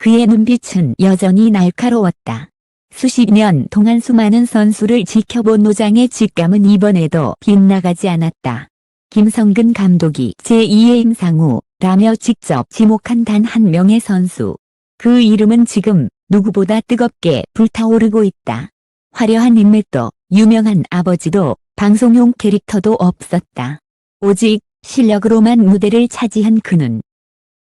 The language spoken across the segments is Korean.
그의 눈빛은 여전히 날카로웠다. 수십 년 동안 수많은 선수를 지켜본 노장의 직감은 이번에도 빗나가지 않았다. 김성근 감독이 제2의 임상우라며 직접 지목한 단 한 명의 선수. 그 이름은 지금 누구보다 뜨겁게 불타오르고 있다. 화려한 인맥도 유명한 아버지도 방송용 캐릭터도 없었다. 오직 실력으로만 무대를 차지한 그는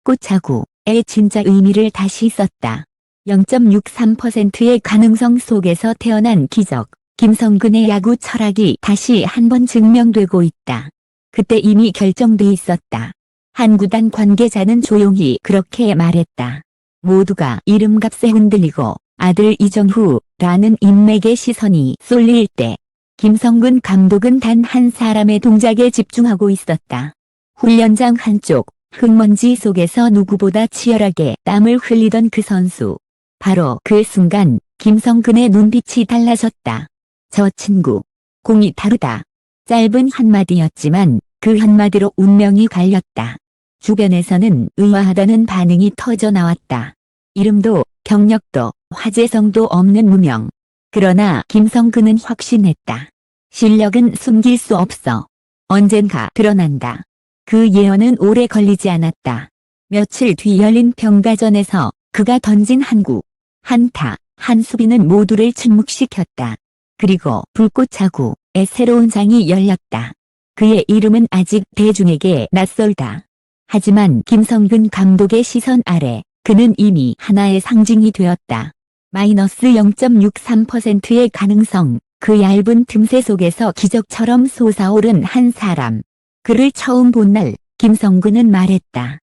꽃차구의 진짜 의미를 다시 썼다. 0.63%의 가능성 속에서 태어난 기적. 김성근의 야구 철학이 다시 한번 증명되고 있다. 그때 이미 결정돼 있었다. 한 구단 관계자는 조용히 그렇게 말했다. 모두가 이름값에 흔들리고 아들 이정후라는 인맥의 시선이 쏠릴 때 김성근 감독은 단 한 사람의 동작에 집중하고 있었다. 훈련장 한쪽 흙먼지 속에서 누구보다 치열하게 땀을 흘리던 그 선수. 바로 그 순간 김성근의 눈빛이 달라졌다. 저 친구. 공이 다르다. 짧은 한마디였지만 그 한마디로 운명이 갈렸다. 주변에서는 의아하다는 반응이 터져 나왔다. 이름도 경력도 화제성도 없는 무명. 그러나 김성근은 확신했다. 실력은 숨길 수 없어. 언젠가 드러난다. 그 예언은 오래 걸리지 않았다. 며칠 뒤 열린 평가전에서 그가 던진 한 구, 한타, 한 수비는 모두를 침묵시켰다. 그리고 불꽃차구의 새로운 장이 열렸다. 그의 이름은 아직 대중에게 낯설다. 하지만 김성근 감독의 시선 아래 그는 이미 하나의 상징이 되었다. 마이너스 0.63%의 가능성, 그 얇은 틈새 속에서 기적처럼 솟아오른 한 사람. 그를 처음 본 날 김성근은 말했다.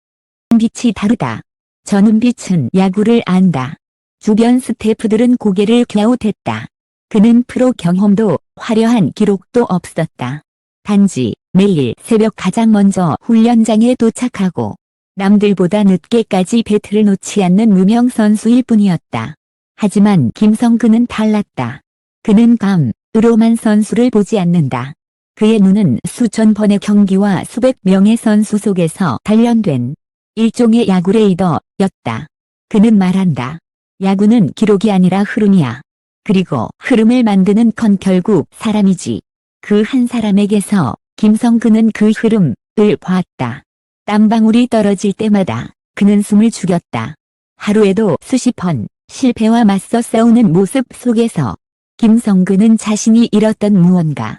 빛이 다르다. 저 눈빛은 야구를 안다. 주변 스태프들은 고개를 갸웃했다. 그는 프로 경험도 화려한 기록도 없었다. 단지 매일 새벽 가장 먼저 훈련장에 도착하고 남들보다 늦게까지 배트를 놓지 않는 무명 선수일 뿐이었다. 하지만 김성근은 달랐다. 그는 감으로만 선수를 보지 않는다. 그의 눈은 수천 번의 경기와 수백 명의 선수 속에서 단련된 일종의 야구 레이더였다. 그는 말한다. 야구는 기록이 아니라 흐름이야. 그리고 흐름을 만드는 건 결국 사람이지. 그 한 사람에게서 김성근은 그 흐름을 봤다. 땀방울이 떨어질 때마다 그는 숨을 죽였다. 하루에도 수십 번 실패와 맞서 싸우는 모습 속에서 김성근은 자신이 잃었던 무언가의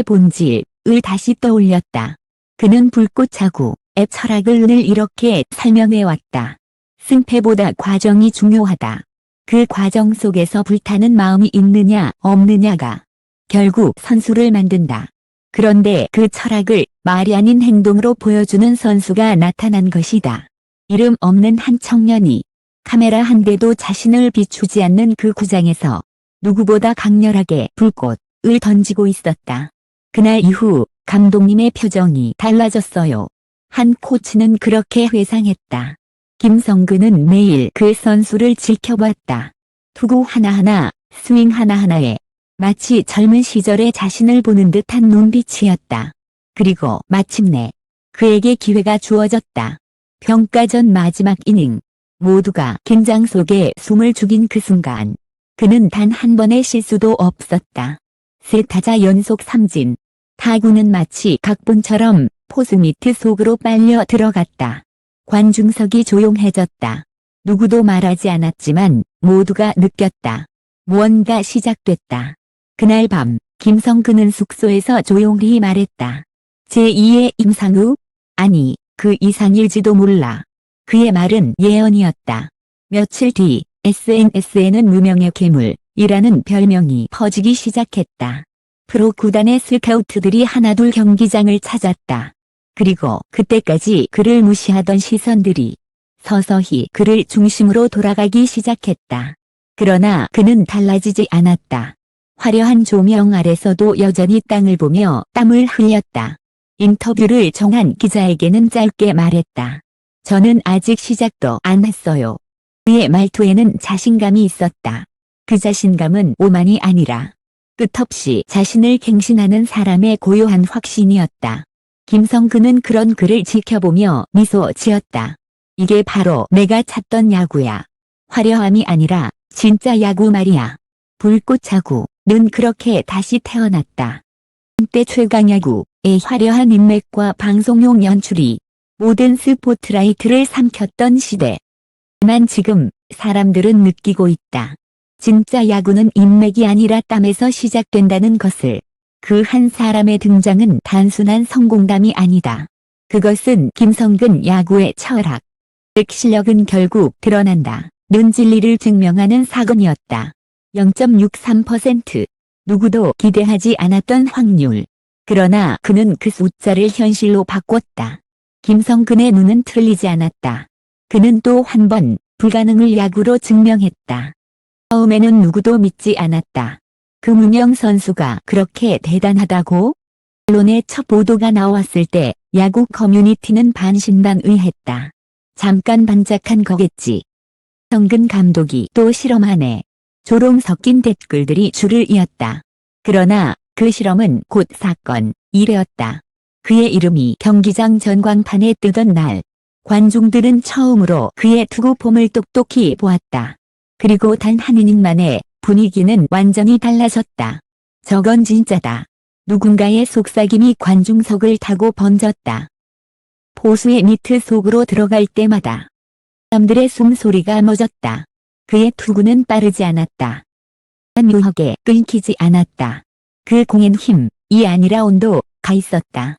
본질을 다시 떠올렸다. 그는 불꽃차구의 철학을 늘 이렇게 설명해왔다. 승패보다 과정이 중요하다. 그 과정 속에서 불타는 마음이 있느냐 없느냐가 결국 선수를 만든다. 그런데 그 철학을 말이 아닌 행동으로 보여주는 선수가 나타난 것이다. 이름 없는 한 청년이 카메라 한 대도 자신을 비추지 않는 그 구장에서 누구보다 강렬하게 불꽃을 던지고 있었다. 그날 이후 감독님의 표정이 달라졌어요. 한 코치는 그렇게 회상했다. 김성근은 매일 그 선수를 지켜봤다. 투구 하나하나, 스윙 하나하나에 마치 젊은 시절의 자신을 보는 듯한 눈빛이었다. 그리고 마침내 그에게 기회가 주어졌다. 평가전 마지막 이닝. 모두가 긴장 속에 숨을 죽인 그 순간. 그는 단 한 번의 실수도 없었다. 세 타자 연속 삼진. 타구는 마치 각본처럼 포수 미트 속으로 빨려 들어갔다. 관중석이 조용해졌다. 누구도 말하지 않았지만 모두가 느꼈다. 무언가 시작됐다. 그날 밤 김성근은 숙소에서 조용히 말했다. 제2의 임상우? 아니, 그 이상일지도 몰라. 그의 말은 예언이었다. 며칠 뒤 SNS에는 무명의 괴물이라는 별명이 퍼지기 시작했다. 프로 구단의 스카우트들이 하나둘 경기장을 찾았다. 그리고 그때까지 그를 무시하던 시선들이 서서히 그를 중심으로 돌아가기 시작했다. 그러나 그는 달라지지 않았다. 화려한 조명 아래서도 여전히 땅을 보며 땀을 흘렸다. 인터뷰를 정한 기자에게는 짧게 말했다. 저는 아직 시작도 안 했어요. 그의 말투에는 자신감이 있었다. 그 자신감은 오만이 아니라 끝없이 자신을 갱신하는 사람의 고요한 확신이었다. 김성근은 그런 그를 지켜보며 미소 지었다. 이게 바로 내가 찾던 야구야. 화려함이 아니라 진짜 야구 말이야. 불꽃야구는 그렇게 다시 태어났다. 한때 최강야구의 화려한 인맥과 방송용 연출이 모든 스포트라이트를 삼켰던 시대. 하지만 지금 사람들은 느끼고 있다. 진짜 야구는 인맥이 아니라 땀에서 시작된다는 것을. 그 한 사람의 등장은 단순한 성공담이 아니다. 그것은 김성근 야구의 철학, 즉 실력은 결국 드러난다. 는 진리를 증명하는 사건이었다. 0.63%. 누구도 기대하지 않았던 확률. 그러나 그는 그 숫자를 현실로 바꿨다. 김성근의 눈은 틀리지 않았다. 그는 또 한 번 불가능을 야구로 증명했다. 처음에는 누구도 믿지 않았다. 금은영 선수가 그렇게 대단하다고? 언론에 첫 보도가 나왔을 때 야구 커뮤니티는 반신반의했다. 잠깐 반짝한 거겠지. 성근 감독이 또 실험하네. 조롱 섞인 댓글들이 줄을 이었다. 그러나 그 실험은 곧 사건이 되었다. 그의 이름이 경기장 전광판에 뜨던 날, 관중들은 처음으로 그의 투구폼을 똑똑히 보았다. 그리고 단 한 이닝 만에 분위기는 완전히 달라졌다. 저건 진짜다. 누군가의 속삭임이 관중석을 타고 번졌다. 포수의 미트 속으로 들어갈 때마다 사람들의 숨소리가 멎었다. 그의 투구는 빠르지 않았다. 묘하게 끊기지 않았다. 그 공엔 힘이 아니라 온도가 있었다.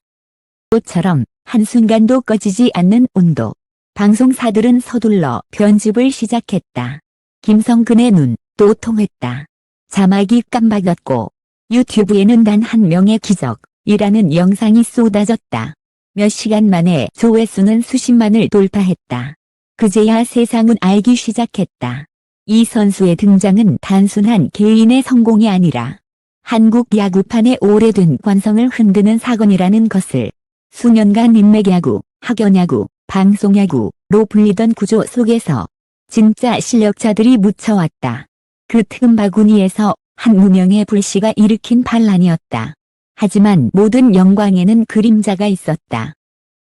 꽃처럼 한순간도 꺼지지 않는 온도. 방송사들은 서둘러 편집을 시작했다. 김성근의 눈 또 통했다. 자막이 깜박였고 유튜브에는 단 한 명의 기적이라는 영상이 쏟아졌다. 몇 시간 만에 조회수는 수십만을 돌파했다. 그제야 세상은 알기 시작했다. 이 선수의 등장은 단순한 개인의 성공이 아니라 한국 야구판의 오래된 관성을 흔드는 사건이라는 것을. 수년간 인맥야구, 학연야구, 방송야구로 불리던 구조 속에서 진짜 실력자들이 묻혀왔다. 그 틈바구니에서 한 무명의 불씨가 일으킨 반란이었다. 하지만 모든 영광에는 그림자가 있었다.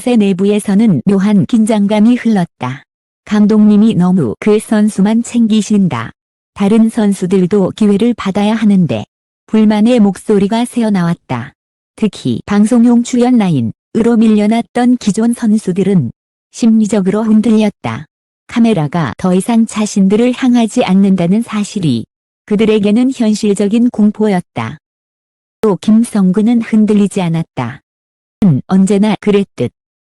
새 내부에서는 묘한 긴장감이 흘렀다. 감독님이 너무 그 선수만 챙기신다. 다른 선수들도 기회를 받아야 하는데 불만의 목소리가 새어나왔다. 특히 방송용 출연 라인으로 밀려났던 기존 선수들은 심리적으로 흔들렸다. 카메라가 더 이상 자신들을 향하지 않는다는 사실이 그들에게는 현실적인 공포였다. 또 김성근은 흔들리지 않았다. 그는 언제나 그랬듯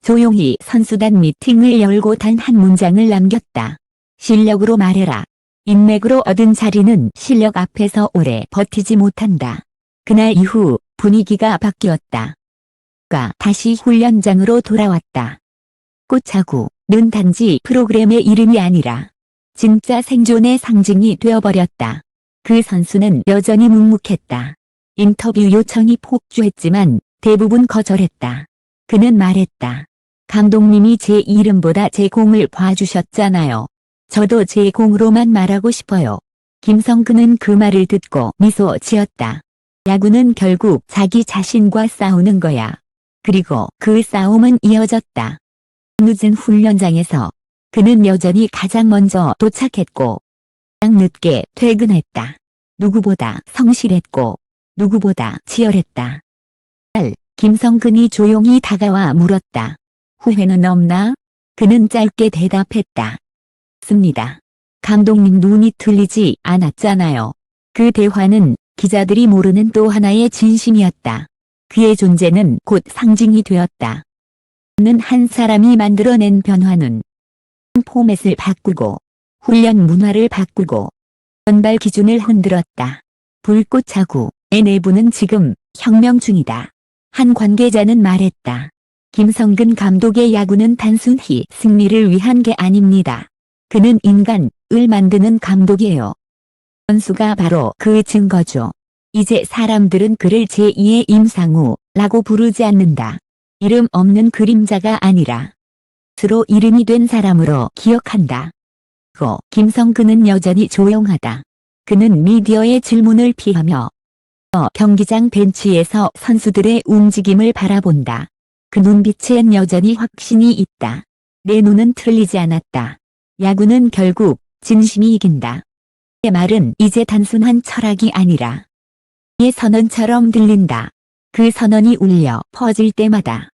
조용히 선수단 미팅을 열고 단 한 문장을 남겼다. 실력으로 말해라. 인맥으로 얻은 자리는 실력 앞에서 오래 버티지 못한다. 그날 이후 분위기가 바뀌었다. 그가 다시 훈련장으로 돌아왔다. 꽃야구는 단지 프로그램의 이름이 아니라 진짜 생존의 상징이 되어버렸다. 그 선수는 여전히 묵묵했다. 인터뷰 요청이 폭주했지만 대부분 거절했다. 그는 말했다. 감독님이 제 이름보다 제 공을 봐주셨잖아요. 저도 제 공으로만 말하고 싶어요. 김성근은 그 말을 듣고 미소 지었다. 야구는 결국 자기 자신과 싸우는 거야. 그리고 그 싸움은 이어졌다. 늦은 훈련장에서 그는 여전히 가장 먼저 도착했고 가장 늦게 퇴근했다. 누구보다 성실했고 누구보다 치열했다. 김성근이 조용히 다가와 물었다. 후회는 없나? 그는 짧게 대답했다. 없습니다. 감독님 눈이 틀리지 않았잖아요. 그 대화는 기자들이 모르는 또 하나의 진심이었다. 그의 존재는 곧 상징이 되었다. 그는 한 사람이 만들어낸 변화는 포맷을 바꾸고 훈련 문화를 바꾸고 선발 기준을 흔들었다. 불꽃야구의 내부는 지금 혁명 중이다. 한 관계자는 말했다. 김성근 감독의 야구는 단순히 승리를 위한 게 아닙니다. 그는 인간을 만드는 감독이에요. 선수가 바로 그 증거죠. 이제 사람들은 그를 제2의 임상우라고 부르지 않는다. 이름 없는 그림자가 아니라 스스로 이름이 된 사람으로 기억한다. 김성근은 여전히 조용하다. 그는 미디어의 질문을 피하며 경기장 벤치에서 선수들의 움직임을 바라본다. 그 눈빛엔 여전히 확신이 있다. 내 눈은 틀리지 않았다. 야구는 결국 진심이 이긴다. 내 말은 이제 단순한 철학이 아니라 의 선언처럼 들린다. 그 선언이 울려 퍼질 때마다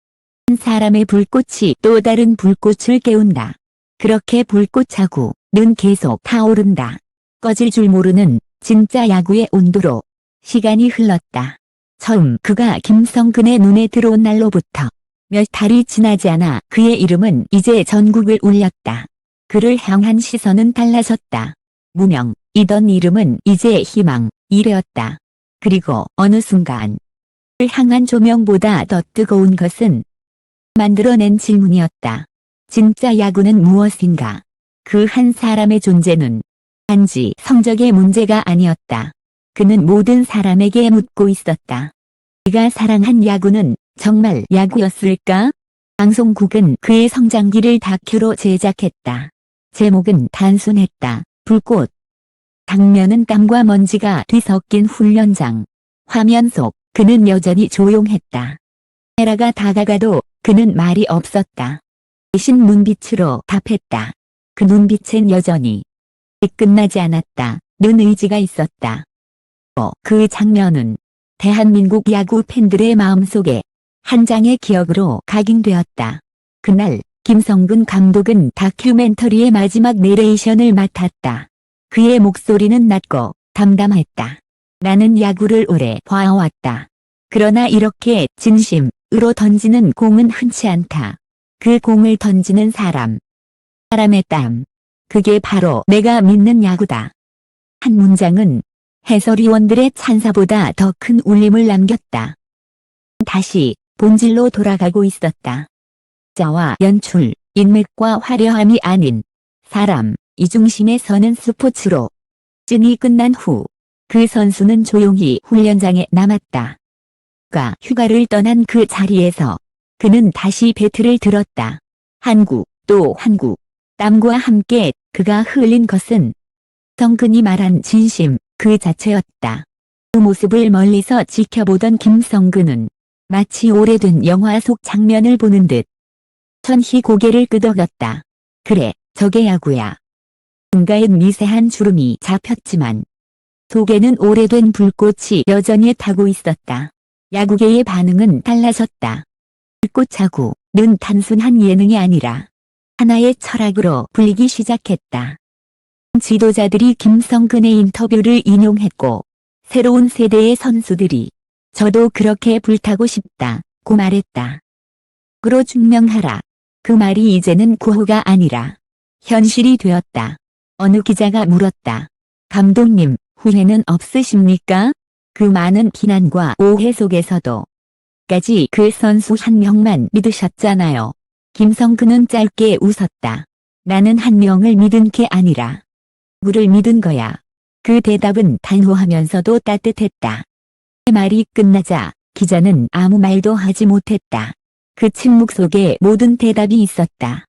한 사람의 불꽃이 또 다른 불꽃을 깨운다. 그렇게 불꽃하고는 계속 타오른다. 꺼질 줄 모르는 진짜 야구의 온도로 시간이 흘렀다. 처음 그가 김성근의 눈에 들어온 날로부터 몇 달이 지나지 않아 그의 이름은 이제 전국을 울렸다. 그를 향한 시선은 달라졌다. 무명이던 이름은 이제 희망이 되었다. 그리고 어느 순간 그를 향한 조명보다 더 뜨거운 것은 만들어낸 질문이었다. 진짜 야구는 무엇인가? 그 한 사람의 존재는 단지 성적의 문제가 아니었다. 그는 모든 사람에게 묻고 있었다. 네가 사랑한 야구는 정말 야구였을까? 방송국은 그의 성장기를 다큐로 제작했다. 제목은 단순했다. 불꽃. 장면은 땀과 먼지가 뒤섞인 훈련장. 화면 속 그는 여전히 조용했다. 카메라가 다가가도 그는 말이 없었다. 대신 눈빛으로 답했다. 그 눈빛엔 여전히 끝나지 않았다. 는 의지가 있었다. 그 장면은 대한민국 야구 팬들의 마음속에 한 장의 기억으로 각인되었다. 그날 김성근 감독은 다큐멘터리의 마지막 내레이션을 맡았다. 그의 목소리는 낮고 담담했다. 나는 야구를 오래 봐왔다. 그러나 이렇게 진심으로 던지는 공은 흔치 않다. 그 공을 던지는 사람의 땀. 그게 바로 내가 믿는 야구다. 한 문장은 해설위원들의 찬사보다 더 큰 울림을 남겼다. 다시 본질로 돌아가고 있었다. 자와 연출, 인맥과 화려함이 아닌 사람, 이 중심에 서는 스포츠로. 즌이 끝난 후 그 선수는 조용히 훈련장에 남았다. 그가 휴가를 떠난 그 자리에서 그는 다시 배트를 들었다. 한구, 또 한구. 땀과 함께 그가 흘린 것은 성근이 말한 진심 그 자체였다. 그 모습을 멀리서 지켜보던 김성근은 마치 오래된 영화 속 장면을 보는 듯 천히 고개를 끄덕였다. 그래, 저게 야구야. 눈가엔 미세한 주름이 잡혔지만 속에는 오래된 불꽃이 여전히 타고 있었다. 야구계의 반응은 달라졌다. 불꽃하고는 단순한 예능이 아니라 하나의 철학으로 불리기 시작했다. 지도자들이 김성근의 인터뷰를 인용했고 새로운 세대의 선수들이 저도 그렇게 불타고 싶다고 말했다. 그로 증명하라. 그 말이 이제는 구호가 아니라 현실이 되었다. 어느 기자가 물었다. 감독님, 후회는 없으십니까? 그 많은 비난과 오해 속에서도 까지 그 선수 한 명만 믿으셨잖아요. 김성근은 짧게 웃었다. 나는 한 명을 믿은 게 아니라 누구를 믿은 거야. 그 대답은 단호하면서도 따뜻했다. 말이 끝나자 기자는 아무 말도 하지 못했다. 그 침묵 속에 모든 대답이 있었다.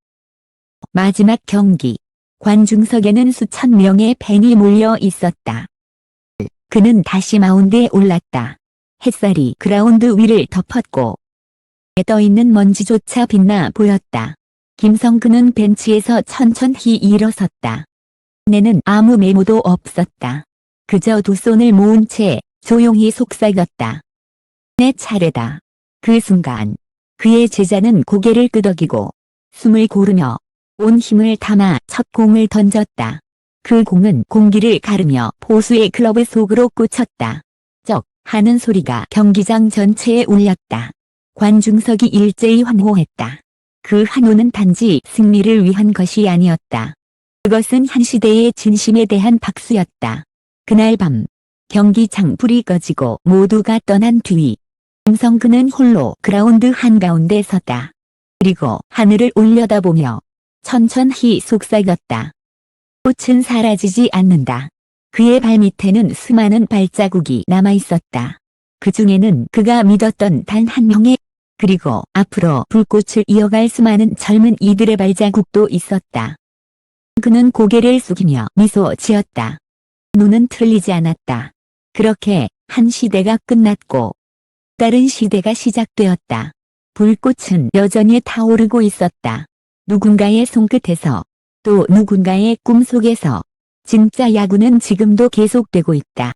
마지막 경기. 관중석에는 수천 명의 팬이 몰려 있었다. 그는 다시 마운드에 올랐다. 햇살이 그라운드 위를 덮었고 떠있는 먼지조차 빛나 보였다. 김성근은 벤치에서 천천히 일어섰다. 눈에는 아무 메모도 없었다. 그저 두 손을 모은 채 조용히 속삭였다. 내 차례다. 그 순간 그의 제자는 고개를 끄덕이고 숨을 고르며 온 힘을 담아 첫 공을 던졌다. 그 공은 공기를 가르며 포수의 글러브 속으로 꽂혔다. 쩍 하는 소리가 경기장 전체에 울렸다. 관중석이 일제히 환호했다. 그 환호는 단지 승리를 위한 것이 아니었다. 그것은 한 시대의 진심에 대한 박수였다. 그날 밤 경기장 불이 꺼지고 모두가 떠난 뒤 김성근은 홀로 그라운드 한가운데 섰다. 그리고 하늘을 올려다보며 천천히 속삭였다. 꽃은 사라지지 않는다. 그의 발밑에는 수많은 발자국이 남아있었다. 그 중에는 그가 믿었던 단 한 명의 그리고 앞으로 불꽃을 이어갈 수많은 젊은 이들의 발자국도 있었다. 그는 고개를 숙이며 미소 지었다. 눈은 틀리지 않았다. 그렇게 한 시대가 끝났고 다른 시대가 시작되었다. 불꽃은 여전히 타오르고 있었다. 누군가의 손끝에서, 또 누군가의 꿈속에서 진짜 야구는 지금도 계속되고 있다.